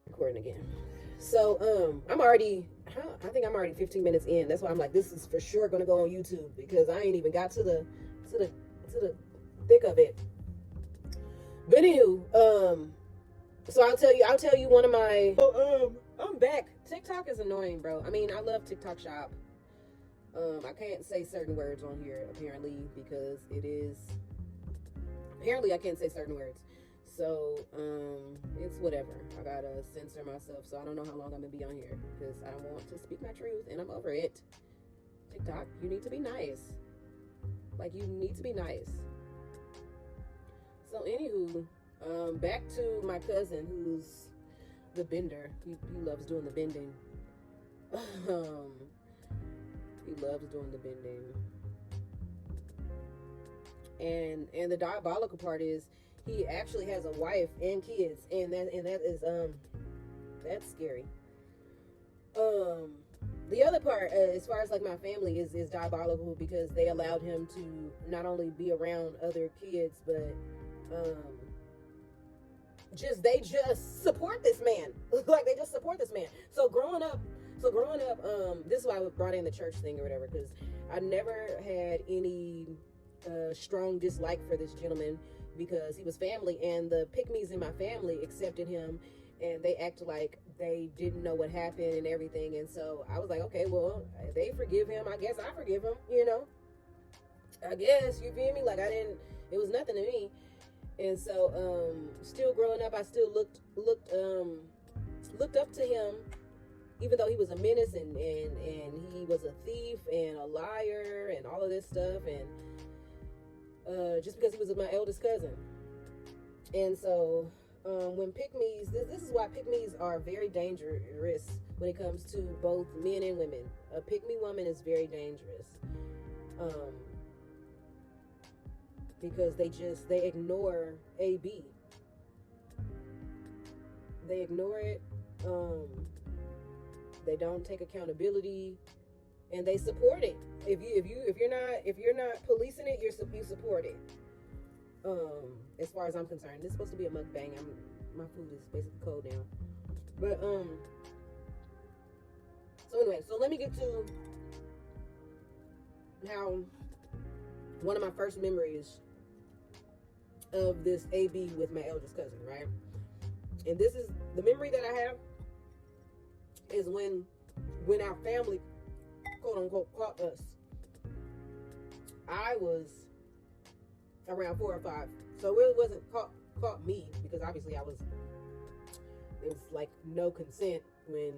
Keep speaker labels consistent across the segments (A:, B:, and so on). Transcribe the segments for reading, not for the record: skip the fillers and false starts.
A: Recording again. So I'm already I think I'm already 15 minutes in. That's why I'm like, this is for sure gonna go on YouTube because I ain't even got to the to the thick of it. But anywho, so I'll tell you one of my I'm back. TikTok is annoying, bro. I mean, I love TikTok shop. I can't say certain words on here apparently because it is apparently I can't say certain words. So it's whatever. I gotta censor myself. So I don't know how long I'm gonna be on here because I want to speak my truth and I'm over it. TikTok, you need to be nice. Like you need to be nice. So anywho, back to my cousin who's the bender. He loves doing the bending. um, he loves doing the bending. And the diabolical part is he actually has a wife and kids, and that is that's scary. The other part, as far as like my family, is diabolical because they allowed him to not only be around other kids, but um, they just support this man. Like they just support this man. So growing up, this is why I brought in the church thing or whatever, because I never had any strong dislike for this gentleman because he was family, and the pick-me's in my family accepted him, and they acted like they didn't know what happened and everything. And so I was like, okay, well, they forgive him. I guess I forgive him. I guess, you feel me? Like I didn't. It was nothing to me. And so, still growing up, I still looked up to him, even though he was a menace and he was a thief and a liar and all of this stuff, and just because he was my eldest cousin. And so, when pick-me's, this is why pick-me's are very dangerous when it comes to both men and women. A pick-me woman is very dangerous. Because they ignore AB. They ignore it. They don't take accountability, and they support it. If you're not policing it, you support it. As far as I'm concerned, this is supposed to be a mukbang. My food is basically cold now. But so anyway, so let me get to how one of my first memories of this AB with my eldest cousin, right? And this is the memory that I have is when our family, quote unquote, caught us. I was around 4 or 5, so it really wasn't caught me because obviously it was like no consent when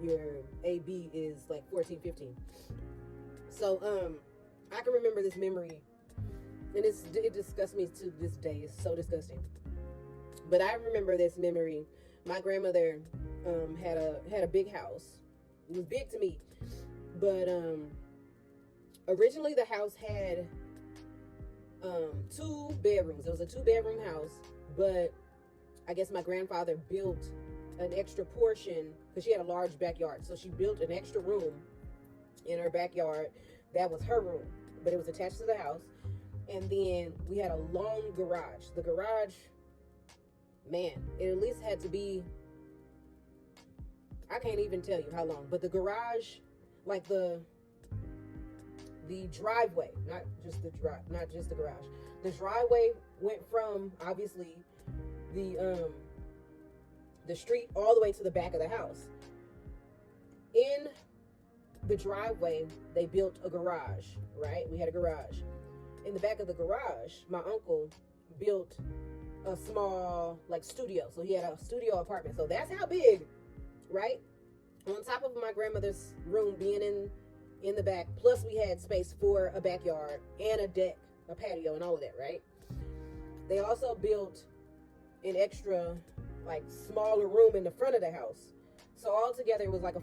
A: your AB is like 14, 15. So I can remember this memory, and it disgusts me to this day. It's so disgusting. But I remember this memory. My grandmother had a big house. It was big to me, but originally the house had 2 bedrooms. It was a 2-bedroom house, but I guess my grandfather built an extra portion because she had a large backyard. So she built an extra room in her backyard that was her room, but it was attached to the house. And then we had a long garage. The garage, man, it at least had to be, I can't even tell you how long, but the garage, like the driveway, not just the garage. The driveway went from obviously the street all the way to the back of the house. In the driveway, they built a garage, right? We had a garage. In the back of the garage, my uncle built a small like studio. So he had a studio apartment. So that's how big, right? On top of my grandmother's room being in the back, plus we had space for a backyard and a deck, a patio, and all of that, right? They also built an extra like smaller room in the front of the house. So altogether it was like a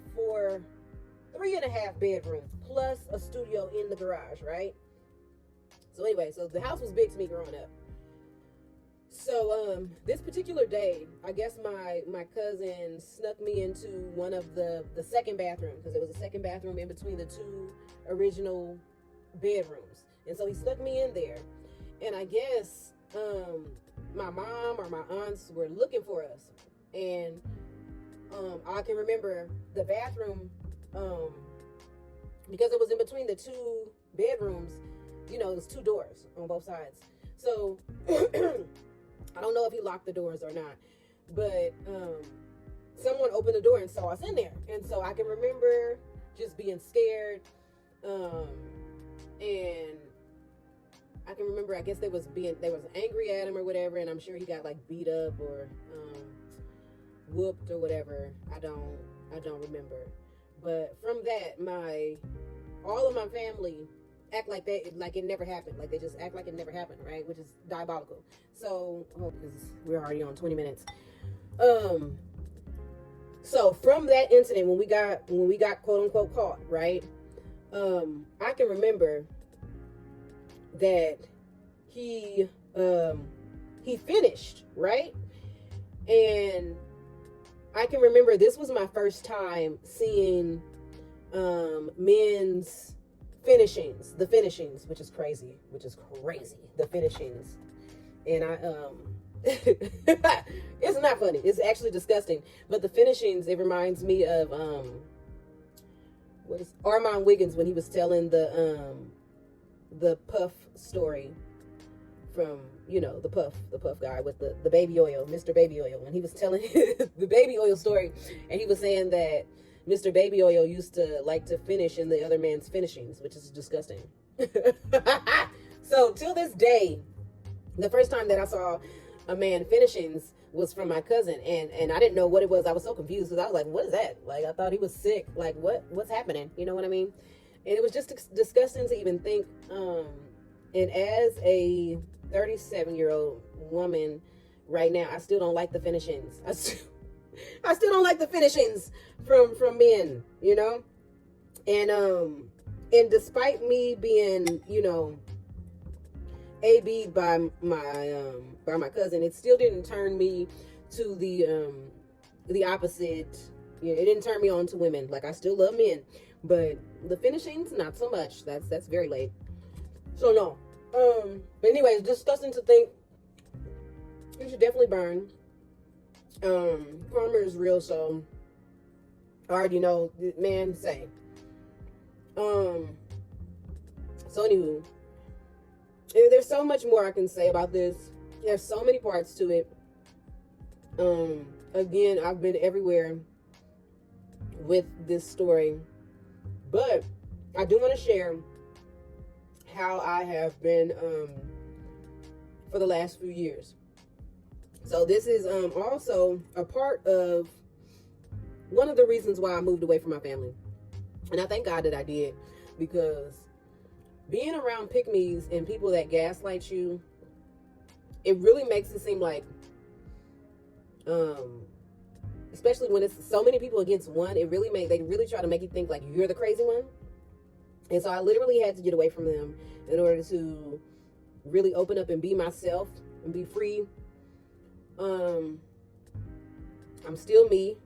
A: 3.5 bedroom plus a studio in the garage, right? So anyway, so the house was big to me growing up. So this particular day, I guess my cousin snuck me into one of the second bathroom, because there was a second bathroom in between the 2 original bedrooms. And so he snuck me in there. And I guess my mom or my aunts were looking for us. And I can remember the bathroom, because it was in between the two bedrooms. You know, there's two doors on both sides. So I don't know if he locked the doors or not, but someone opened the door and saw us in there. And so I can remember just being scared. And I can remember, I guess they was angry at him or whatever, and I'm sure he got like beat up or whooped or whatever. I don't remember. But from that, all of my family act like it never happened. Like they just act like it never happened, right? Which is diabolical. So, because we're already on 20 minutes. So from that incident, when we got quote unquote caught, right? I can remember that he finished, right? And I can remember this was my first time seeing men's the finishings, which is crazy, the finishings. And it's not funny, it's actually disgusting, but the finishings, it reminds me of what is Armand Wiggins when he was telling the Puff story from, you know, the Puff guy with the baby oil, Mr. Baby Oil, when he was telling the baby oil story, and he was saying that Mr. Baby Oil used to like to finish in the other man's finishings, which is disgusting. So till this day, the first time that I saw a man finishings was from my cousin, and I didn't know what it was. I was so confused because I was like, what is that? Like, I thought he was sick. Like, what's happening? You know what I mean? And it was just disgusting to even think. And as a 37-year-old woman right now, I still don't like the finishings. I still don't like the finishings from men, you know? And despite me being, you know, AB'd by my cousin, it still didn't turn me to the opposite. You know, it didn't turn me on to women. Like, I still love men, but the finishings, not so much. That's very late. So no. But anyways, disgusting to think. You should definitely burn. Karma is real, so I already know, man, same. So anywho, there's so much more I can say about this. There's so many parts to it. Again, I've been everywhere with this story, but I do want to share how I have been for the last few years. So this is also a part of one of the reasons why I moved away from my family. And I thank God that I did, because being around pick-me's and people that gaslight you, it really makes it seem like, especially when it's so many people against one, they really try to make you think like you're the crazy one. And so I literally had to get away from them in order to really open up and be myself and be free. I'm still me.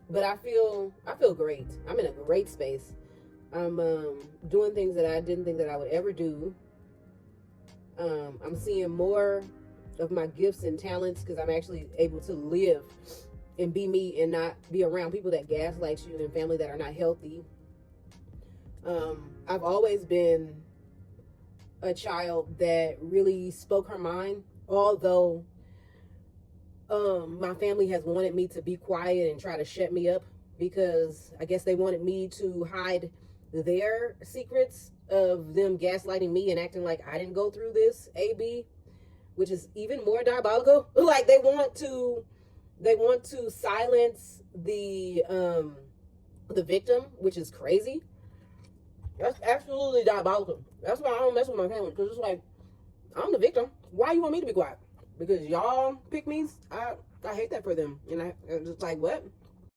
A: But I feel great. I'm in a great space. I'm doing things that I didn't think that I would ever do. I'm seeing more of my gifts and talents because I'm actually able to live and be me and not be around people that gaslight you and family that are not healthy. I've always been a child that really spoke her mind, although my family has wanted me to be quiet and try to shut me up because I guess they wanted me to hide their secrets of them gaslighting me and acting like I didn't go through this, AB, which is even more diabolical. Like they want to silence the victim, which is crazy. That's absolutely diabolical. That's why I don't mess with my family, because it's like, I'm the victim. Why you want me to be quiet? Because y'all pick me. I hate that for them. And it's like, what?